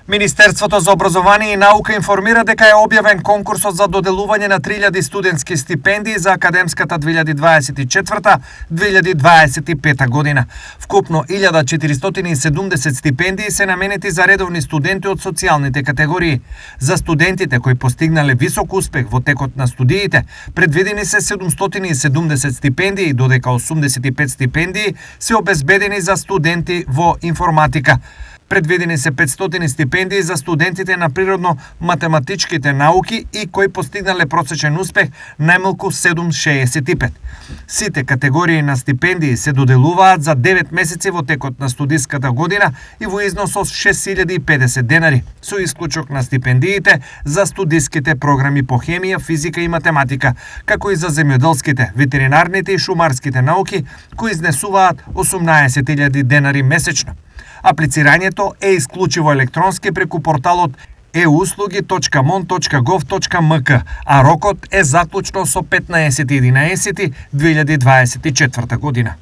Министерството за образование и наука информира дека е објавен конкурсот за доделување на 3000 студентски стипендии за академската 2024-2025 година. Вкупно 1470 стипендии се наменети за редовни студенти од социјалните категории. За студентите кои постигнале висок успех во текот на студиите, предвидени се 770 стипендии, додека 85 стипендии се обезбедени за студенти во информатика. Предвидени се 500 стипендии за студентите на природно-математичките науки и кои постигнале просечен успех најмалку 7,65. Сите категории на стипендии се доделуваат за 9 месеци во текот на студиската година и во износ од 6050 денари, со исклучок на стипендиите за студиските програми по хемија, физика и математика, како и за земјоделските, ветеринарните и шумарските науки, кои изнесуваат 18.000 денари месечно. Аплицирањето е исклучиво електронски преку порталот euslugi.mon.gov.mk, а рокот е заклучно со 15.11.2024 година.